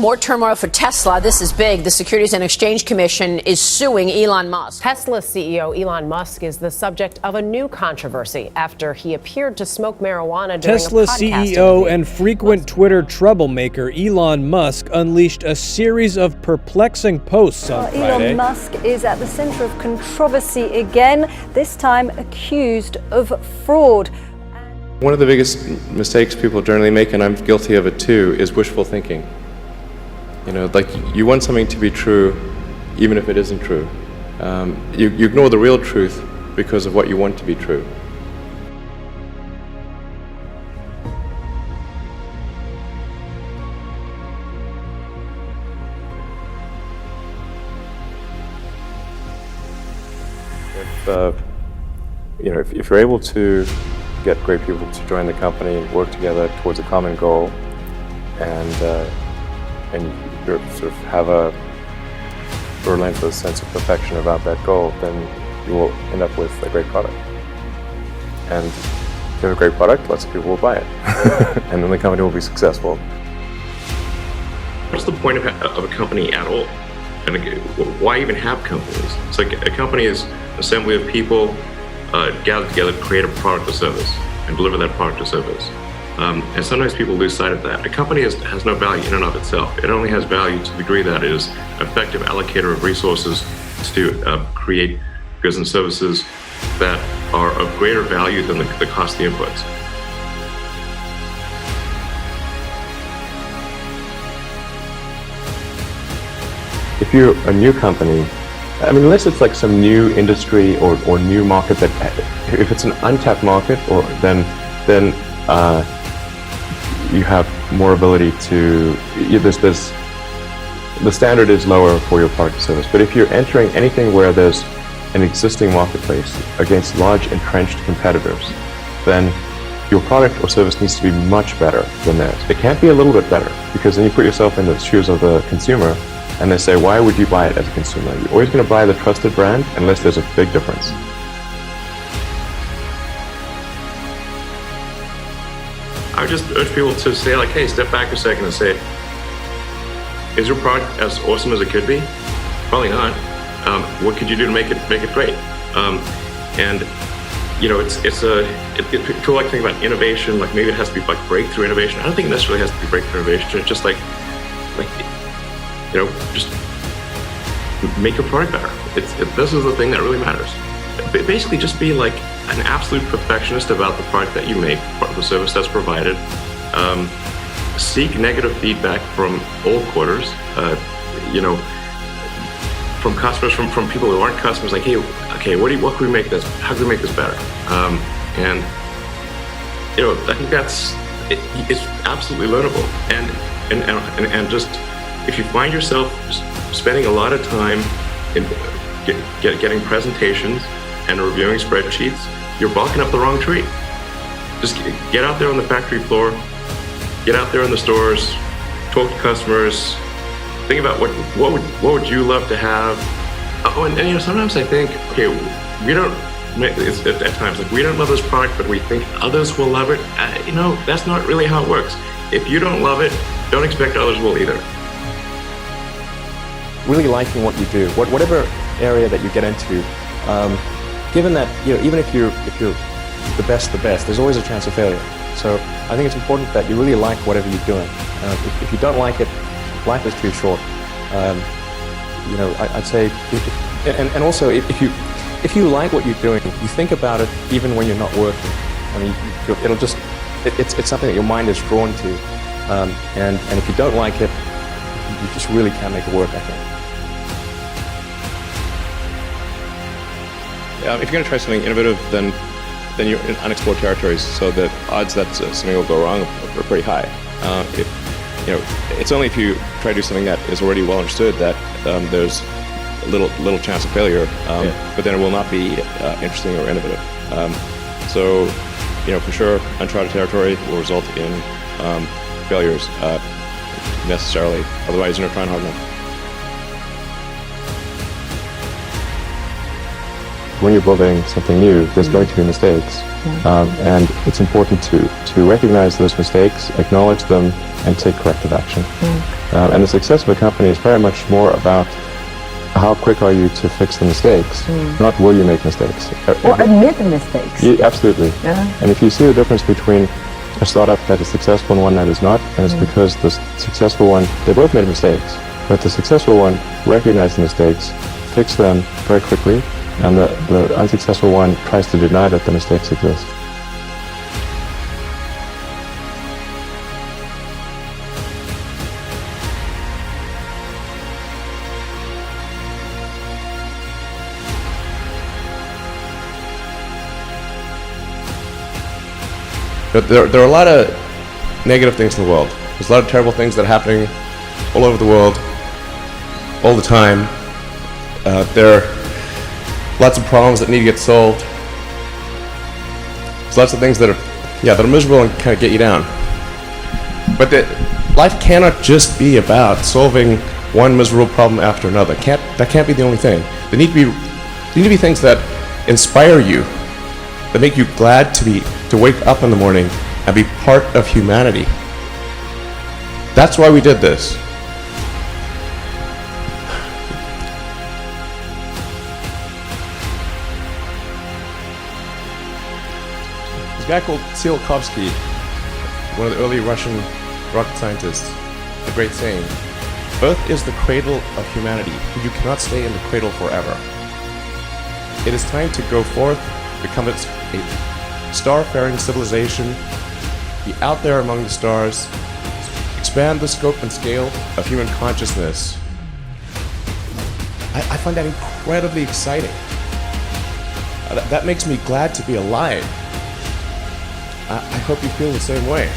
More turmoil for Tesla. This is big. The Securities and Exchange Commission is suing Elon Musk. Tesla CEO Elon Musk is the subject of a new controversy after he appeared to smoke marijuana during Tesla a podcast CEO interview. and frequent Twitter troublemaker Elon Musk unleashed a series of perplexing posts on Friday. Elon Musk is at the center of controversy again, this time accused of fraud. One of the biggest mistakes people generally make, and I'm guilty of it too, is wishful thinking. You know, like you want something to be true, even if it isn't true. You ignore the real truth because of what you want to be true. If you're able to get great people to join the company, work together towards a common goal, and you sort of have a relentless sense of perfection about that goal, then you will end up with a great product. And if you have a great product, lots of people will buy it, and then the company will be successful. What's the point of a company at all? And why even have companies? It's like a company is an assembly of people gathered together to create a product or service and deliver that product or service. And sometimes people lose sight of that. A company has no value in and of itself. It only has value to the degree that it is an effective allocator of resources to create goods and services that are of greater value than the cost of the inputs. If you're a new company, I mean, unless it's like some new industry or new market that, if it's an untapped market, then you have more ability to. The standard is lower for your product or service. But if you're entering anything where there's an existing marketplace against large entrenched competitors, then your product or service needs to be much better than theirs. It can't be a little bit better, because then you put yourself in the shoes of the consumer. And they say, why would you buy it as a consumer? You're always going to buy the trusted brand unless there's a big difference. I would just urge people to say, like, hey, step back a second and say, is your product as awesome as it could be? Probably not. What could you do to make it great? And you know, people like to think about innovation, like maybe it has to be like breakthrough innovation. I don't think it necessarily has to be breakthrough innovation. It's just like just make your product better. This is the thing that really matters. Basically, just be like an absolute perfectionist about the product that you make, the service that's provided. Seek negative feedback from all quarters. From customers, from people who aren't customers. Like, hey, okay, what can we make this? How can we make this better? And I think it's absolutely learnable. And just. If you find yourself spending a lot of time in getting presentations and reviewing spreadsheets, you're barking up the wrong tree. Just get out there on the factory floor, get out there in the stores, talk to customers, think about what would you love to have. Oh, and sometimes I think, okay, we don't. At times, like, we don't love this product, but we think others will love it. That's not really how it works. If you don't love it, don't expect others will either. Really liking what you do, whatever area that you get into, given that even if you're the best, there's always a chance of failure. So I think it's important that you really like whatever you're doing. If you don't like it, life is too short. I'd say, and also if you like what you're doing, you think about it even when you're not working. I mean, it's something that your mind is drawn to, and if you don't like it, you just really can't make it work, I think. If you're going to try something innovative, then you're in unexplored territories, so the odds that something will go wrong are pretty high. It's only if you try to do something that is already well understood that there's a little chance of failure, but then it will not be interesting or innovative. For sure, uncharted territory will result in failures necessarily. Otherwise, you're not trying hard enough. when you're building something new, there's going to be mistakes. And it's important to recognize those mistakes, acknowledge them, and take corrective action. And the success of a company is very much more about how quick are you to fix the mistakes, not will you make mistakes. Or admit the mistakes. Yeah, absolutely. Yeah. And if you see the difference between a startup that is successful and one that is not, and it's because the successful one, they both made mistakes, but the successful one recognized the mistakes, fixed them very quickly, and the unsuccessful one tries to deny that the mistakes exist. But there are a lot of negative things in the world. There's a lot of terrible things that are happening all over the world, all the time. There are lots of problems that need to get solved. There's lots of things that are miserable and kind of get you down. But life cannot just be about solving one miserable problem after another. That can't be the only thing. There need to be things that inspire you, that make you glad to wake up in the morning and be part of humanity. That's why we did this. This guy called Tsiolkovsky, one of the early Russian rocket scientists, the great saying, "Earth is the cradle of humanity. You cannot stay in the cradle forever." It is time to go forth, become a star-faring civilization, be out there among the stars, expand the scope and scale of human consciousness. I find that incredibly exciting. That makes me glad to be alive. I hope you feel the same way.